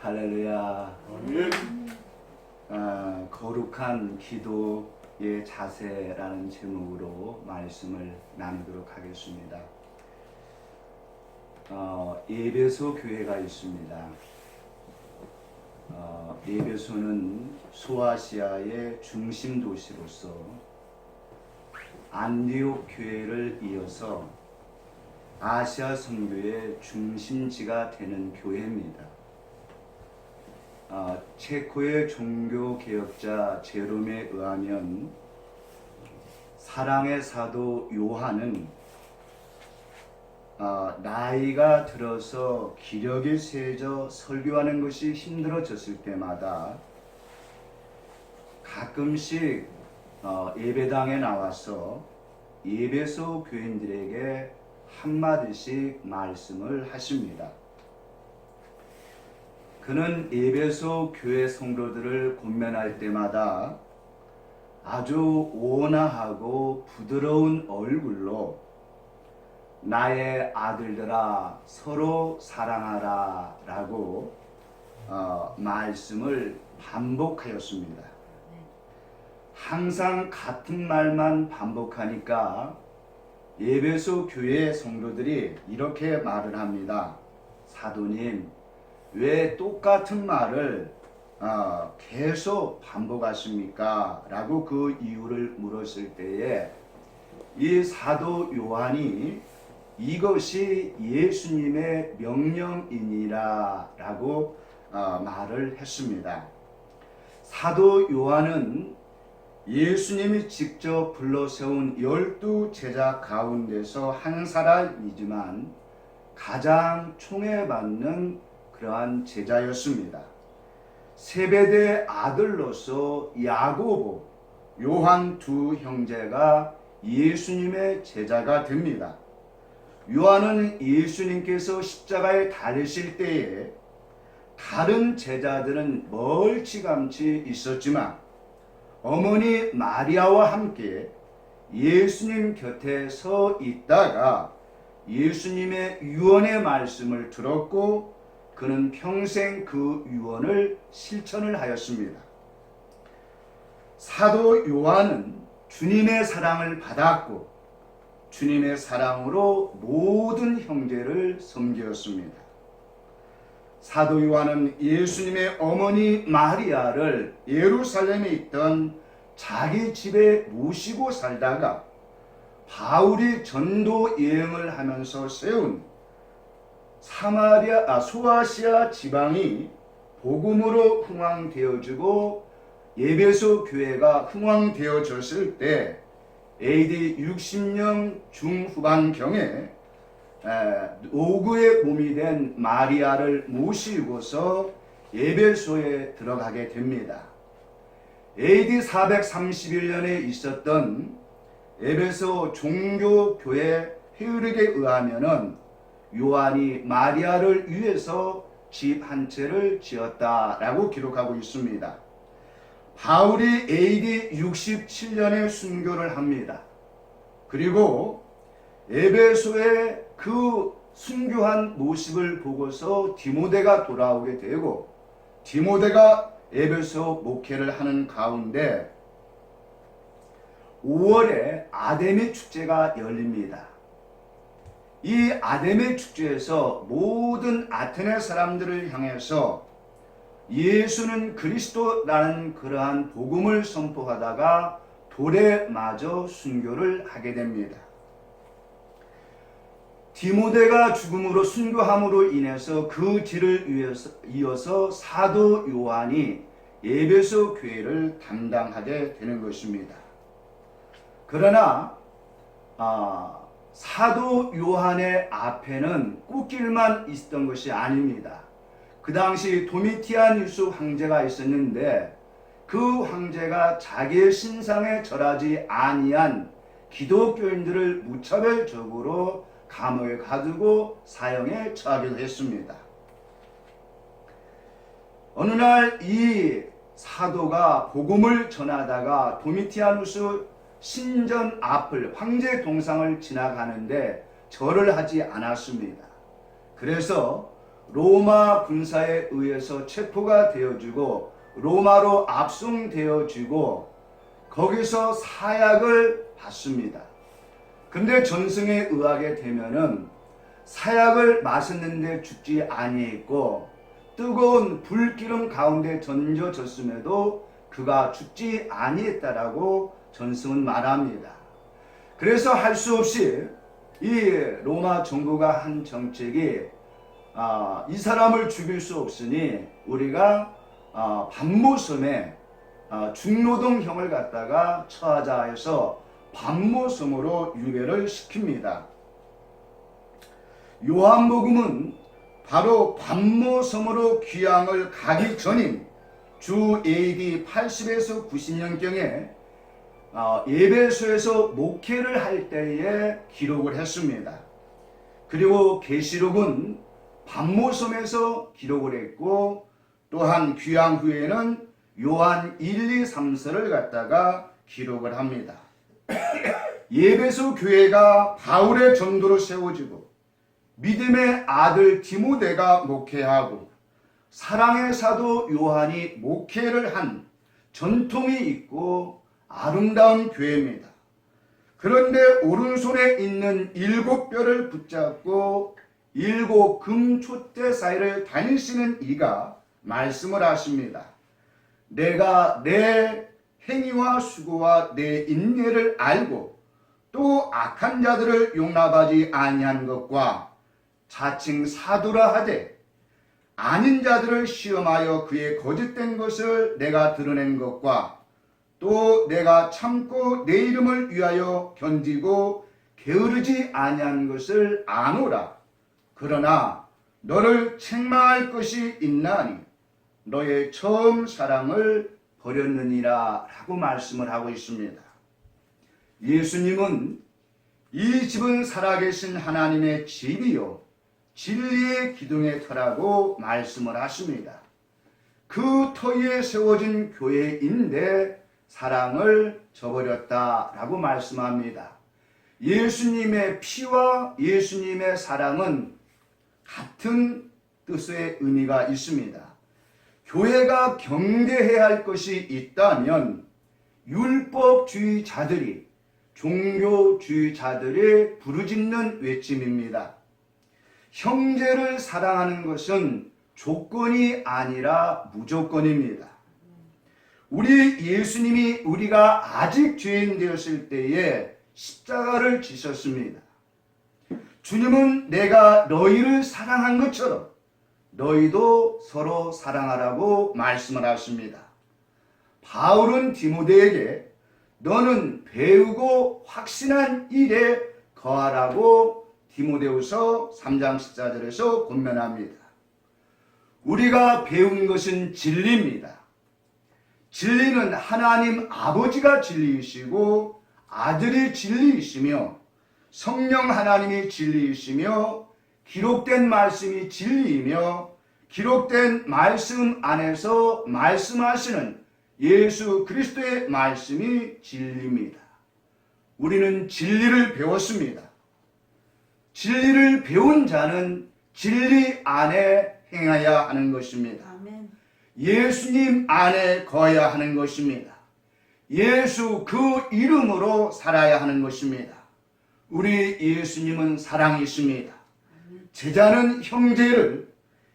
할렐루야. 아멘. 거룩한 기도의 자세라는 제목으로 말씀을 나누도록 하겠습니다. 에베소 교회가 있습니다. 에베소는 소아시아의 중심 도시로서 안디옥 교회를 이어서 아시아 선교의 중심지가 되는 교회입니다. 체코의 종교개혁자 제롬에 의하면 사랑의 사도 요한은 나이가 들어서 기력이 쇠져 설교하는 것이 힘들어졌을 때마다 가끔씩 예배당에 나와서 에베소 교인들에게 한마디씩 말씀을 하십니다. 그는 에베소 교회 성도들을 권면할 때마다 아주 온화하고 부드러운 얼굴로 나의 아들들아 서로 사랑하라 라고 말씀을 반복하였습니다. 항상 같은 말만 반복하니까 에베소 교회 성도들이 이렇게 말을 합니다. 사도님, 왜 똑같은 말을 계속 반복하십니까? 라고 그 이유를 물었을 때에 이 사도 요한이 이것이 예수님의 명령이니라 라고 말을 했습니다. 사도 요한은 예수님이 직접 불러세운 12 제자 가운데서 한 사람이지만 가장 총애받는 그러한 제자였습니다. 세베대 아들로서 야고보, 요한 두 형제가 예수님의 제자가 됩니다. 요한은 예수님께서 십자가에 달리실 때에 다른 제자들은 멀찌감치 있었지만 어머니 마리아와 함께 예수님 곁에 서 있다가 예수님의 유언의 말씀을 들었고 그는 평생 그 유언을 실천을 하였습니다. 사도 요한은 주님의 사랑을 받았고 주님의 사랑으로 모든 형제를 섬기었습니다. 사도 요한은 예수님의 어머니 마리아를 예루살렘에 있던 자기 집에 모시고 살다가 바울이 전도 여행을 하면서 세운 소아시아 지방이 복음으로 흥왕되어지고 에베소 교회가 흥왕되어졌을 때 AD 60년 중후반경에 노구의 몸이 된 마리아를 모시고서 에베소에 들어가게 됩니다. AD 431년에 있었던 에베소 종교교회 회의록에 의하면은 요한이 마리아를 위해서 집 한 채를 지었다라고 기록하고 있습니다. 바울이 AD 67년에 순교를 합니다. 그리고 에베소의 그 순교한 모습을 보고서 디모데가 돌아오게 되고 디모데가 에베소 목회를 하는 가운데 5월에 아데미 축제가 열립니다. 이 아데미 축제에서 모든 아테네 사람들을 향해서 예수는 그리스도라는 그러한 복음을 선포하다가 돌에 맞아 순교를 하게 됩니다. 디모데가 죽음으로 순교함으로 인해서 그 뒤를 이어서 사도 요한이 에베소 교회를 담당하게 되는 것입니다. 그러나 사도 요한의 앞에는 꽃길만 있었던 것이 아닙니다. 그 당시 도미티아누스 황제가 있었는데 그 황제가 자기의 신상에 절하지 아니한 기독교인들을 무차별적으로 감옥에 가두고 사형에 처하기도 했습니다. 어느 날 이 사도가 복음을 전하다가 도미티아누스 신전 앞을 황제 동상을 지나가는데 절을 하지 않았습니다. 그래서 로마 군사에 의해서 체포가 되어지고 로마로 압송되어지고 거기서 사약을 받습니다. 근데 전승에 의하게 되면은 사약을 마셨는데 죽지 아니했고 뜨거운 불기름 가운데 던져졌음에도 그가 죽지 아니했다라고 전승은 말합니다. 그래서 할 수 없이 이 로마 정부가 한 정책이 이 사람을 죽일 수 없으니 우리가 반모섬에 중노동형을 갖다가 처하자 해서 반모섬으로 유배를 시킵니다. 요한복음은 바로 반모섬으로 귀향을 가기 전인 주 AD 80에서 90년경에 예배소에서 목회를 할 때에 기록을 했습니다. 그리고 계시록은 반모섬에서 기록을 했고 또한 귀향 후에는 요한 1, 2, 3서를 갖다가 기록을 합니다. 예배소 교회가 바울의 전도로 세워지고 믿음의 아들 디모데가 목회하고 사랑의 사도 요한이 목회를 한 전통이 있고 아름다운 교회입니다. 그런데 오른손에 있는 7뼈를 붙잡고 7 금촛대 사이를 다니시는 이가 말씀을 하십니다. 내가 내 행위와 수고와 내 인내를 알고 또 악한 자들을 용납하지 아니한 것과 자칭 사도라 하되 아닌 자들을 시험하여 그의 거짓된 것을 내가 드러낸 것과 또 내가 참고 내 이름을 위하여 견디고 게으르지 아니한 것을 아노라. 그러나 너를 책망할 것이 있나니 너의 처음 사랑을 버렸느니라 라고 말씀을 하고 있습니다. 예수님은 이 집은 살아계신 하나님의 집이요 진리의 기둥의 터라고 말씀을 하십니다. 그 터 위에 세워진 교회인데 사랑을 저버렸다라고 말씀합니다. 예수님의 피와 예수님의 사랑은 같은 뜻의 의미가 있습니다. 교회가 경계해야 할 것이 있다면 율법주의자들이 종교주의자들의 부르짖는 외침입니다. 형제를 사랑하는 것은 조건이 아니라 무조건입니다. 우리 예수님이 우리가 아직 죄인 되었을 때에 십자가를 지셨습니다. 주님은 내가 너희를 사랑한 것처럼 너희도 서로 사랑하라고 말씀을 하십니다. 바울은 디모데에게 너는 배우고 확신한 일에 거하라고 디모데후서 3장 14절에서 권면합니다. 우리가 배운 것은 진리입니다. 진리는 하나님 아버지가 진리이시고 아들이 진리이시며 성령 하나님이 진리이시며 기록된 말씀이 진리이며 기록된 말씀 안에서 말씀하시는 예수 그리스도의 말씀이 진리입니다. 우리는 진리를 배웠습니다. 진리를 배운 자는 진리 안에 행하여야 하는 것입니다. 아멘. 예수님 안에 거해야 하는 것입니다. 예수 그 이름으로 살아야 하는 것입니다. 우리 예수님은 사랑이십니다. 제자는 형제를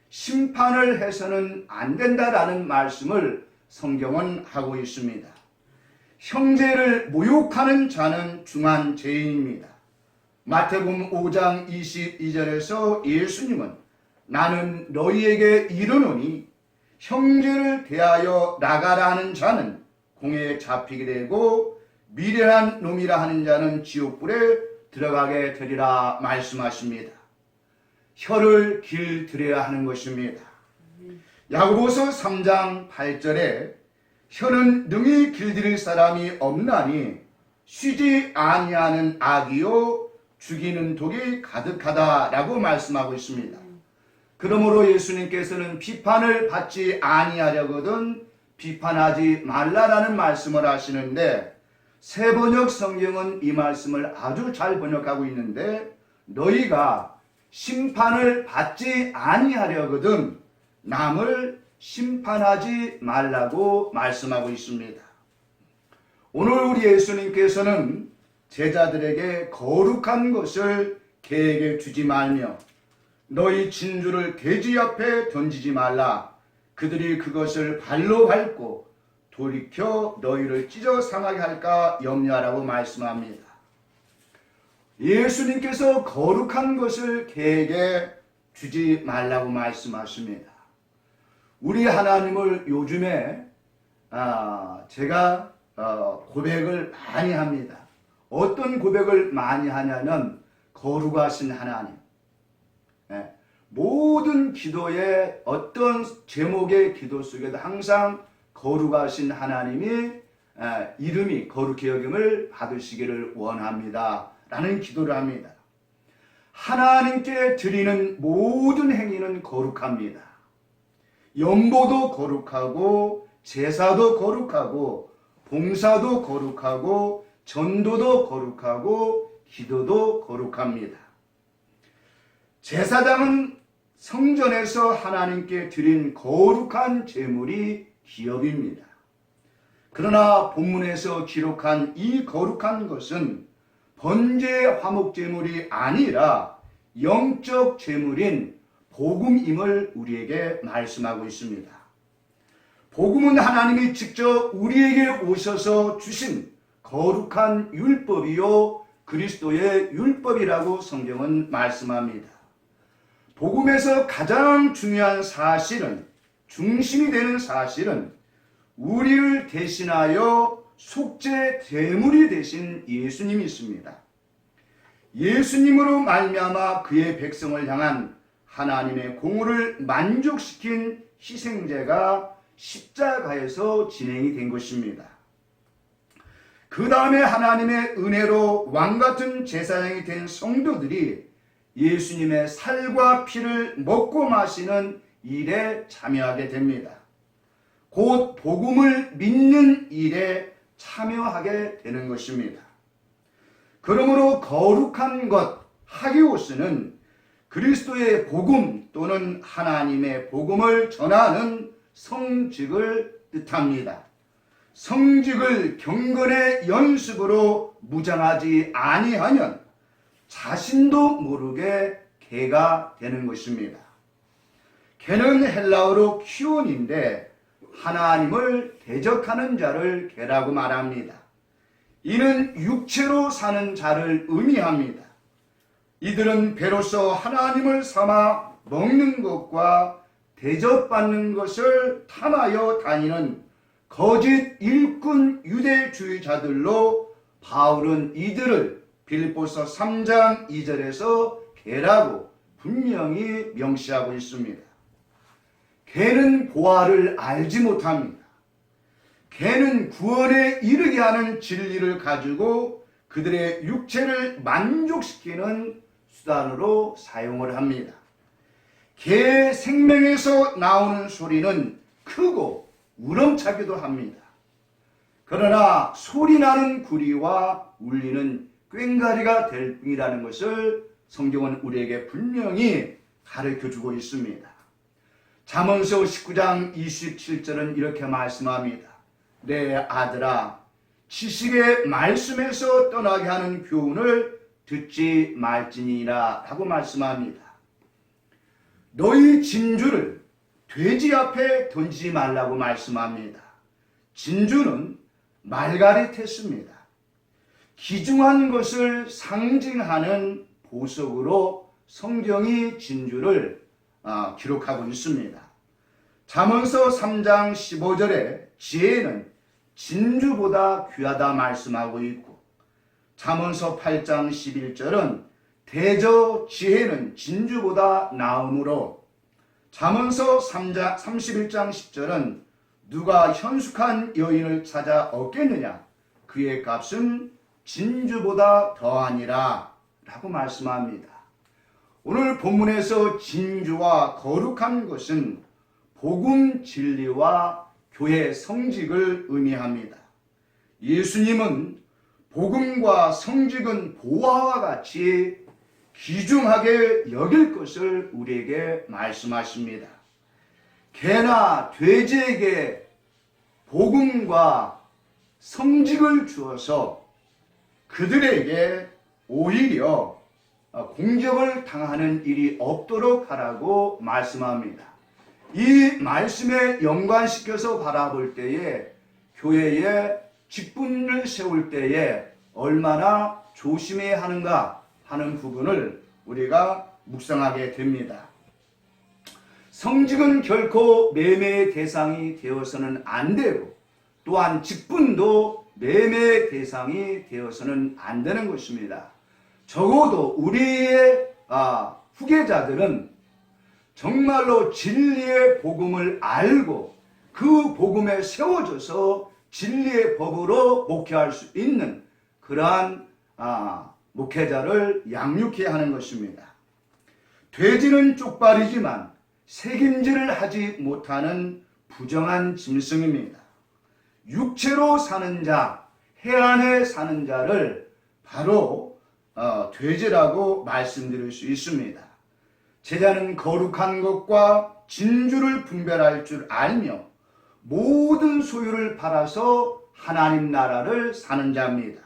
심판을 해서는 안 된다라는 말씀을 성경은 하고 있습니다. 형제를 모욕하는 자는 중한 죄인입니다. 마태복음 5장 22절에서 예수님은 나는 너희에게 이르노니 형제를 대하여 나가라 하는 자는 공에 잡히게 되고 미련한 놈이라 하는 자는 지옥불에 들어가게 되리라 말씀하십니다. 혀를 길들여야 하는 것입니다. 야고보서 3장 8절에 혀는 능히 길들일 사람이 없나니 쉬지 아니하는 악이요 죽이는 독이 가득하다라고 말씀하고 있습니다. 그러므로 예수님께서는 비판을 받지 아니하려거든 비판하지 말라라는 말씀을 하시는데 새번역 성경은 이 말씀을 아주 잘 번역하고 있는데 너희가 심판을 받지 아니하려거든 남을 심판하지 말라고 말씀하고 있습니다. 오늘 우리 예수님께서는 제자들에게 거룩한 것을 개에게 주지 말며 너희 진주를 돼지 앞에 던지지 말라. 그들이 그것을 발로 밟고 돌이켜 너희를 찢어 상하게 할까 염려하라고 말씀합니다. 예수님께서 거룩한 것을 개에게 주지 말라고 말씀하십니다. 우리 하나님을 요즘에 제가 고백을 많이 합니다. 어떤 고백을 많이 하냐면 거룩하신 하나님. 모든 기도의 어떤 제목의 기도 속에도 항상 거룩하신 하나님이 이름이 거룩히 여김을 받으시기를 원합니다. 라는 기도를 합니다. 하나님께 드리는 모든 행위는 거룩합니다. 연보도 거룩하고 제사도 거룩하고 봉사도 거룩하고 전도도 거룩하고 기도도 거룩합니다. 제사장은 성전에서 하나님께 드린 거룩한 제물이 기업입니다. 그러나 본문에서 기록한 이 거룩한 것은 번제 화목 제물이 아니라 영적 제물인 복음임을 우리에게 말씀하고 있습니다. 복음은 하나님이 직접 우리에게 오셔서 주신 거룩한 율법이요 그리스도의 율법이라고 성경은 말씀합니다. 복음에서 가장 중요한 사실은, 중심이 되는 사실은 우리를 대신하여 속죄 제물이 되신 예수님이 있습니다. 예수님으로 말미암아 그의 백성을 향한 하나님의 공의를 만족시킨 희생제가 십자가에서 진행이 된 것입니다. 그 다음에 하나님의 은혜로 왕같은 제사장이 된 성도들이 예수님의 살과 피를 먹고 마시는 일에 참여하게 됩니다. 곧 복음을 믿는 일에 참여하게 되는 것입니다. 그러므로 거룩한 것, 하기오스는 그리스도의 복음 또는 하나님의 복음을 전하는 성직을 뜻합니다. 성직을 경건의 연습으로 무장하지 아니하면 자신도 모르게 개가 되는 것입니다. 개는 헬라어로 키온인데 하나님을 대적하는 자를 개라고 말합니다. 이는 육체로 사는 자를 의미합니다. 이들은 배로서 하나님을 삼아 먹는 것과 대접받는 것을 탐하여 다니는 거짓 일꾼 유대주의자들로 바울은 이들을 빌립보서 3장 2절에서 개라고 분명히 명시하고 있습니다. 개는 보화를 알지 못합니다. 개는 구원에 이르게 하는 진리를 가지고 그들의 육체를 만족시키는 수단으로 사용을 합니다. 개의 생명에서 나오는 소리는 크고 우렁차기도 합니다. 그러나 소리나는 구리와 울리는 꽹과리가 될 뿐이라는 것을 성경은 우리에게 분명히 가르쳐주고 있습니다. 잠언서 19장 27절은 이렇게 말씀합니다. 내 아들아, 지식의 말씀에서 떠나게 하는 교훈을 듣지 말지니라 라고 말씀합니다. 너희 진주를 돼지 앞에 던지지 말라고 말씀합니다. 진주는 말가리태스입니다. 귀중한 것을 상징하는 보석으로 성경이 진주를 기록하고 있습니다. 잠언서 3장 15절에 지혜는 진주보다 귀하다 말씀하고 있고 잠언서 8장 11절은 대저 지혜는 진주보다 나음으로 잠언서 3장 31장 10절은 누가 현숙한 여인을 찾아 얻겠느냐 그의 값은 진주보다 더하니라 라고 말씀합니다. 오늘 본문에서 진주와 거룩한 것은 복음 진리와 교회 성직을 의미합니다. 예수님은 복음과 성직은 보화와 같이 귀중하게 여길 것을 우리에게 말씀하십니다. 개나 돼지에게 복음과 성직을 주어서 그들에게 오히려 공격을 당하는 일이 없도록 하라고 말씀합니다. 이 말씀에 연관시켜서 바라볼 때에 교회에 직분을 세울 때에 얼마나 조심해야 하는가 하는 부분을 우리가 묵상하게 됩니다. 성직은 결코 매매의 대상이 되어서는 안 되고 또한 직분도 매매의 대상이 되어서는 안 되는 것입니다. 적어도 우리의 후계자들은 정말로 진리의 복음을 알고 그 복음에 세워져서 진리의 법으로 목회할 수 있는 그러한 목회자를 양육해야 하는 것입니다. 돼지는 쪽발이지만 책임질을 하지 못하는 부정한 짐승입니다. 육체로 사는 자, 해안에 사는 자를 바로 돼지라고 말씀드릴 수 있습니다. 제자는 거룩한 것과 진주를 분별할 줄 알며 모든 소유를 팔아서 하나님 나라를 사는 자입니다.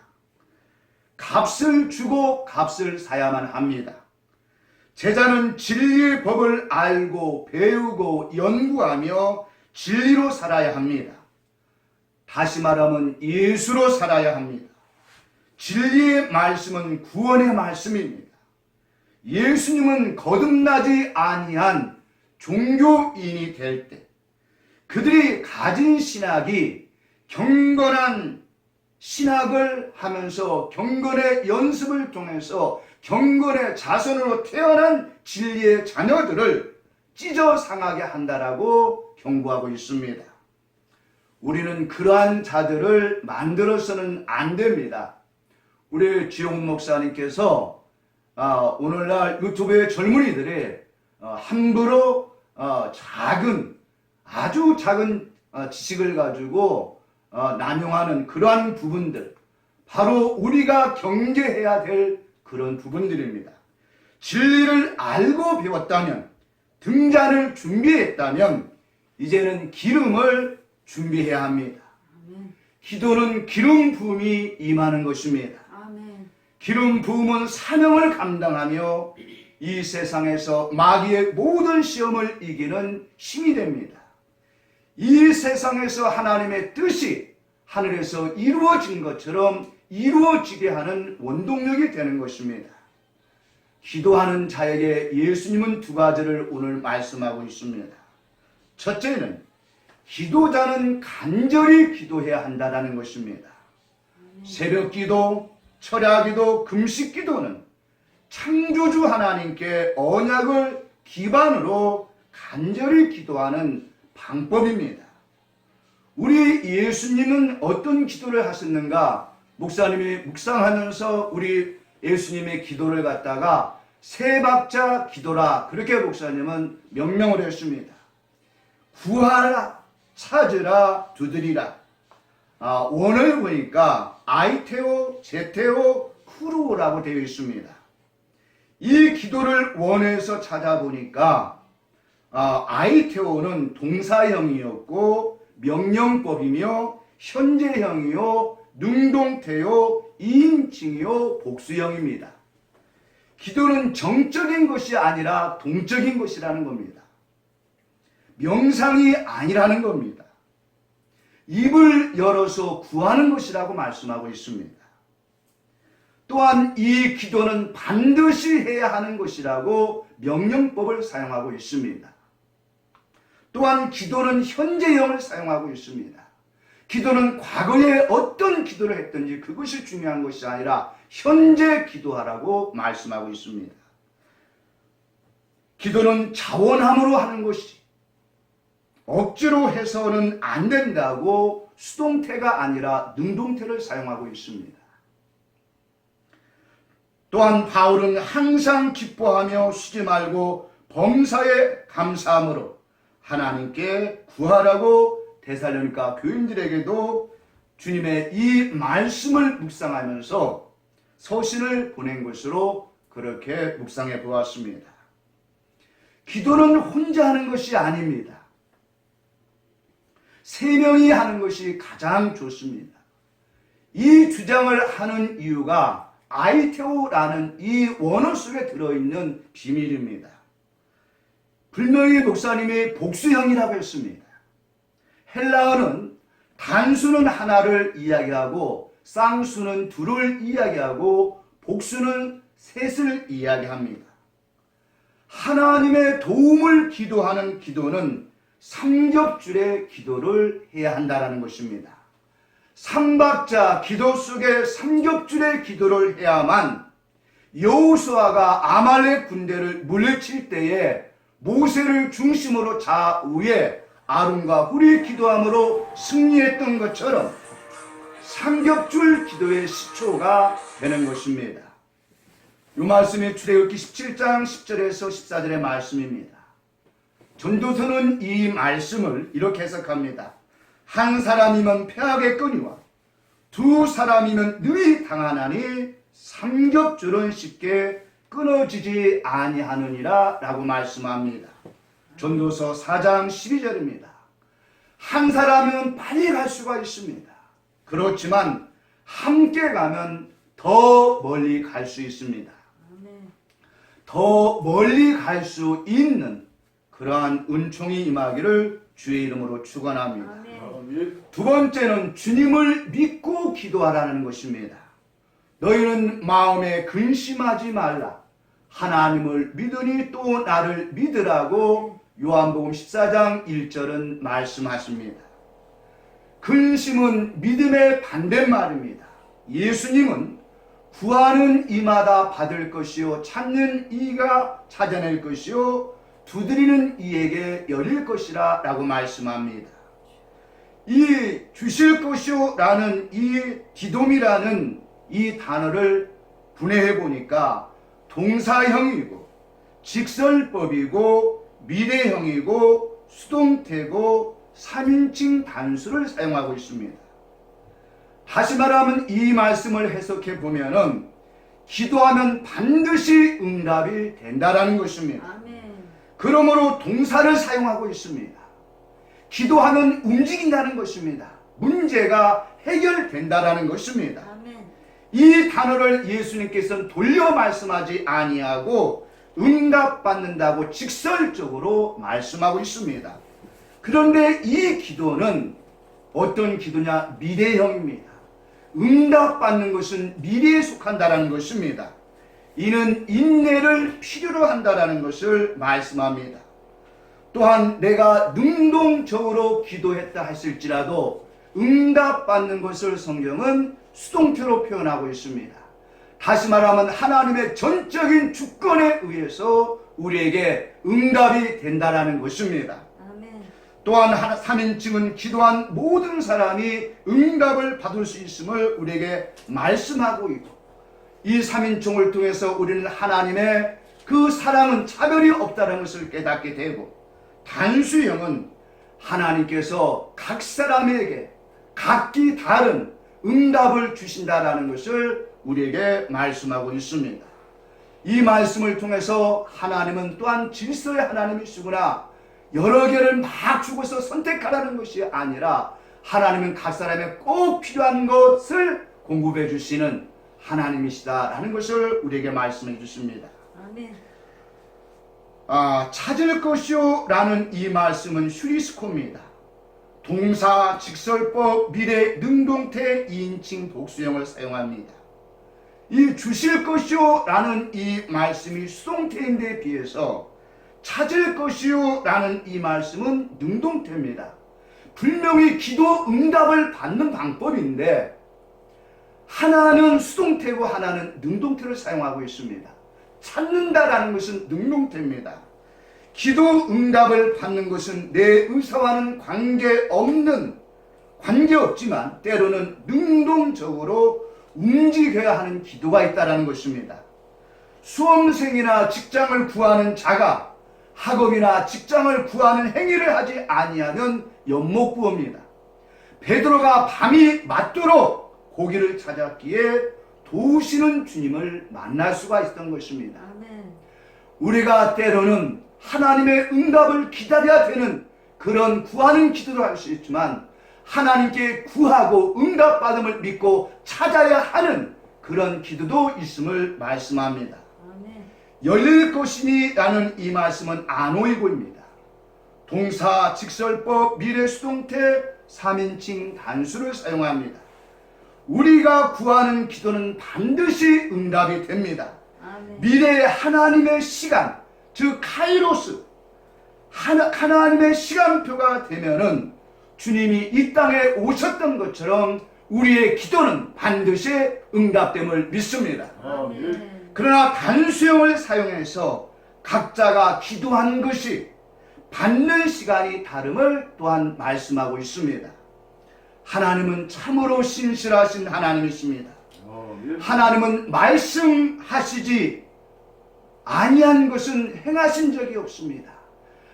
값을 주고 값을 사야만 합니다. 제자는 진리의 법을 알고 배우고 연구하며 진리로 살아야 합니다. 다시 말하면 예수로 살아야 합니다. 진리의 말씀은 구원의 말씀입니다. 예수님은 거듭나지 아니한 종교인이 될 때 그들이 가진 신학이 경건한 신학을 하면서 경건의 연습을 통해서 경건의 자손으로 태어난 진리의 자녀들을 찢어 상하게 한다라고 경고하고 있습니다. 우리는 그러한 자들을 만들어서는 안 됩니다. 우리 지용 목사님께서 오늘날 유튜브의 젊은이들이 함부로 아주 작은 지식을 가지고 남용하는 그러한 부분들, 바로 우리가 경계해야 될 그런 부분들입니다. 진리를 알고 배웠다면, 등잔을 준비했다면 이제는 기름을 준비해야 합니다. 아멘. 기도는 기름 부음이 임하는 것입니다. 아멘. 기름 부음은 사명을 감당하며 이 세상에서 마귀의 모든 시험을 이기는 힘이 됩니다. 이 세상에서 하나님의 뜻이 하늘에서 이루어진 것처럼 이루어지게 하는 원동력이 되는 것입니다. 기도하는 자에게 예수님은 두 가지를 오늘 말씀하고 있습니다. 첫째는 기도자는 간절히 기도해야 한다는 것입니다. 새벽 기도, 철야 기도, 금식 기도는 창조주 하나님께 언약을 기반으로 간절히 기도하는 방법입니다. 우리 예수님은 어떤 기도를 하셨는가? 목사님이 묵상하면서 우리 예수님의 기도를 갖다가 세 박자 기도라, 그렇게 목사님은 명명을 했습니다. 구하라, 찾으라, 두드리라. 원을 보니까 아이테오, 제테오, 쿠루라고 되어 있습니다. 이 기도를 원에서 찾아보니까 아이테오는 동사형이었고 명령법이며 현재형이요, 능동태요, 이인칭이요, 복수형입니다. 기도는 정적인 것이 아니라 동적인 것이라는 겁니다. 명상이 아니라는 겁니다. 입을 열어서 구하는 것이라고 말씀하고 있습니다. 또한 이 기도는 반드시 해야 하는 것이라고 명령법을 사용하고 있습니다. 또한 기도는 현재형을 사용하고 있습니다. 기도는 과거에 어떤 기도를 했든지 그것이 중요한 것이 아니라 현재 기도하라고 말씀하고 있습니다. 기도는 자원함으로 하는 것이 억지로 해서는 안 된다고 수동태가 아니라 능동태를 사용하고 있습니다. 또한 바울은 항상 기뻐하며 쉬지 말고 범사에 감사함으로 하나님께 구하라고 데살로니가 교인들에게도 주님의 이 말씀을 묵상하면서 서신을 보낸 것으로 그렇게 묵상해 보았습니다. 기도는 혼자 하는 것이 아닙니다. 세 명이 하는 것이 가장 좋습니다. 이 주장을 하는 이유가 아이테오라는 이 원어 속에 들어있는 비밀입니다. 분명히 목사님이 복수형이라고 했습니다. 헬라어는 단수는 하나를 이야기하고 쌍수는 둘을 이야기하고 복수는 셋을 이야기합니다. 하나님의 도움을 기도하는 기도는 삼겹줄의 기도를 해야 한다는 것입니다. 삼박자 기도 속에 삼겹줄의 기도를 해야만 여호수아가 아말렉 군대를 물리칠 때에 모세를 중심으로 좌우에 아론과 훌이 기도함으로 승리했던 것처럼 삼겹줄 기도의 시초가 되는 것입니다. 이 말씀이 출애굽기 17장 10절에서 14절의 말씀입니다. 전도서는 이 말씀을 이렇게 해석합니다. 한 사람이면 패하겠거니와 두 사람이면 능히 당하나니 삼겹줄은 쉽게 끊어지지 아니하느니라 라고 말씀합니다. 전도서 4장 12절입니다. 한 사람은 빨리 갈 수가 있습니다. 그렇지만 함께 가면 더 멀리 갈 수 있습니다. 더 멀리 갈 수 있는 그러한 은총이 임하기를 주의 이름으로 축원합니다. 두 번째는 주님을 믿고 기도하라는 것입니다. 너희는 마음에 근심하지 말라. 하나님을 믿으니 또 나를 믿으라고 요한복음 14장 1절은 말씀하십니다. 근심은 믿음의 반대말입니다. 예수님은 구하는 이마다 받을 것이요 찾는 이가 찾아낼 것이요 두드리는 이에게 열릴 것이라 라고 말씀합니다. 이 주실 것이요 라는 이 디돔이라는 이 단어를 분해해 보니까 동사형이고 직설법이고 미래형이고 수동태고 3인칭 단수를 사용하고 있습니다. 다시 말하면 이 말씀을 해석해 보면은 기도하면 반드시 응답이 된다라는 것입니다. 아멘. 그러므로 동사를 사용하고 있습니다. 기도하면 움직인다는 것입니다. 문제가 해결된다라는 것입니다. 아멘. 이 단어를 예수님께서는 돌려 말씀하지 아니하고 응답받는다고 직설적으로 말씀하고 있습니다. 그런데 이 기도는 어떤 기도냐? 미래형입니다. 응답받는 것은 미래에 속한다는 것입니다. 이는 인내를 필요로 한다는 것을 말씀합니다. 또한 내가 능동적으로 기도했다 했을지라도 응답받는 것을 성경은 수동태로 표현하고 있습니다. 다시 말하면 하나님의 전적인 주권에 의해서 우리에게 응답이 된다는 것입니다. 또한 3인칭은 기도한 모든 사람이 응답을 받을 수 있음을 우리에게 말씀하고 있고, 이 3인칭을 통해서 우리는 하나님의 그 사랑은 차별이 없다는 것을 깨닫게 되고, 단수형은 하나님께서 각 사람에게 각기 다른 응답을 주신다라는 것을 우리에게 말씀하고 있습니다. 이 말씀을 통해서 하나님은 또한 질서의 하나님이시구나, 여러 개를 막 주고서 선택하라는 것이 아니라 하나님은 각 사람에 꼭 필요한 것을 공급해 주시는 하나님이시다라는 것을 우리에게 말씀해 주십니다. 아멘. 찾을 것이요 라는 이 말씀은 슈리스코입니다. 동사, 직설법, 미래, 능동태, 2인칭 복수형을 사용합니다. 이 주실 것이요 라는 이 말씀이 수동태인데 비해서 찾을 것이요 라는 이 말씀은 능동태입니다. 분명히 기도 응답을 받는 방법인데 하나는 수동태고 하나는 능동태를 사용하고 있습니다. 찾는다라는 것은 능동태입니다. 기도 응답을 받는 것은 내 의사와는 관계없지만 때로는 능동적으로 움직여야 하는 기도가 있다는 것입니다. 수험생이나 직장을 구하는 자가 학업이나 직장을 구하는 행위를 하지 아니하면 연못부어입니다. 베드로가 밤이 맞도록 고기를 찾았기에 도우시는 주님을 만날 수가 있었던 것입니다. 아멘. 우리가 때로는 하나님의 응답을 기다려야 되는 그런 구하는 기도를 할 수 있지만 하나님께 구하고 응답받음을 믿고 찾아야 하는 그런 기도도 있음을 말씀합니다. 아멘. 열릴 것이니라는 이 말씀은 안오이고입니다. 동사, 직설법, 미래수동태, 3인칭 단수를 사용합니다. 우리가 구하는 기도는 반드시 응답이 됩니다. 아멘. 미래의 하나님의 시간, 즉 카이로스, 하나님의 시간표가 되면은 주님이 이 땅에 오셨던 것처럼 우리의 기도는 반드시 응답됨을 믿습니다. 아멘. 그러나 단수형을 사용해서 각자가 기도한 것이 받는 시간이 다름을 또한 말씀하고 있습니다. 하나님은 참으로 신실하신 하나님이십니다. 하나님은 말씀하시지 아니한 것은 행하신 적이 없습니다.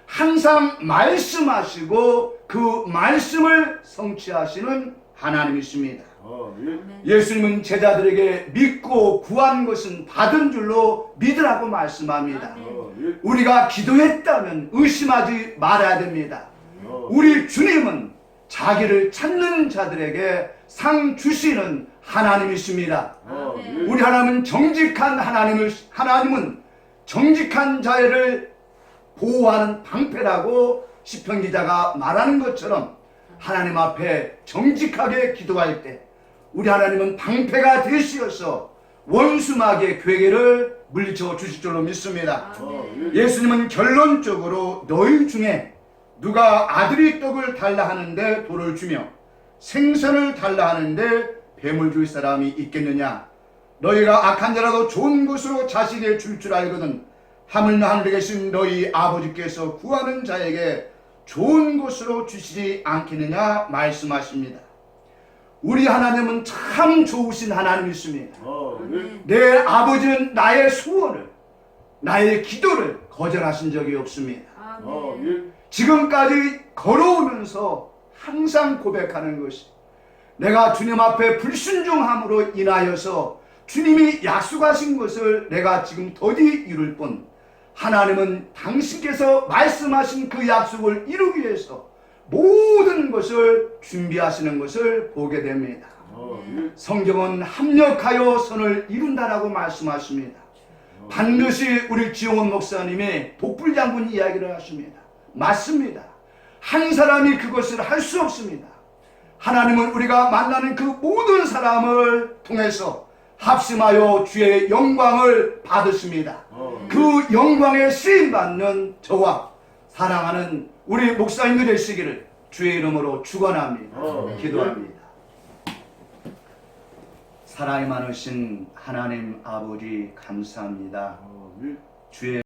항상 말씀하시고 그 말씀을 성취하시는 하나님이십니다. 아멘. 예수님은 제자들에게 믿고 구한 것은 받은 줄로 믿으라고 말씀합니다. 아멘. 우리가 기도했다면 의심하지 말아야 됩니다. 우리 주님은 자기를 찾는 자들에게 상 주시는 하나님이십니다. 아멘. 우리 하나님은 정직한 하나님은 정직한 자를 보호하는 방패라고 시편 기자가 말하는 것처럼 하나님 앞에 정직하게 기도할 때 우리 하나님은 방패가 되시어서 원수마귀의 괴계를 물리쳐 주실 줄로 믿습니다. 아멘. 예수님은 결론적으로 너희 중에 누가 아들이 떡을 달라 하는데 돌을 주며 생선을 달라 하는데 뱀을 줄 사람이 있겠느냐? 너희가 악한 자라도 좋은 것으로 자식에게 줄 줄 알거든 하물며 하늘에 계신 너희 아버지께서 구하는 자에게 좋은 것으로 주시지 않겠느냐 말씀하십니다. 우리 하나님은 참 좋으신 하나님이십니다. 아멘. 내 아버지는 나의 소원을, 나의 기도를 거절하신 적이 없습니다. 아멘. 지금까지 걸어오면서 항상 고백하는 것이 내가 주님 앞에 불순종함으로 인하여서 주님이 약속하신 것을 내가 지금 더디 이룰 뿐 하나님은 당신께서 말씀하신 그 약속을 이루기 위해서 모든 것을 준비하시는 것을 보게 됩니다. 성경은 합력하여 선을 이룬다라고 말씀하십니다. 반드시 우리 지용원 목사님의 독불장군 이야기를 하십니다. 맞습니다. 한 사람이 그것을 할 수 없습니다. 하나님은 우리가 만나는 그 모든 사람을 통해서 합심하여 주의 영광을 받으십니다. 그 영광에 쓰임받는 저와 사랑하는 우리 목사님들 되시기를 주의 이름으로 축원합니다. 기도합니다. 사랑이 많으신 하나님 아버지 감사합니다. 주의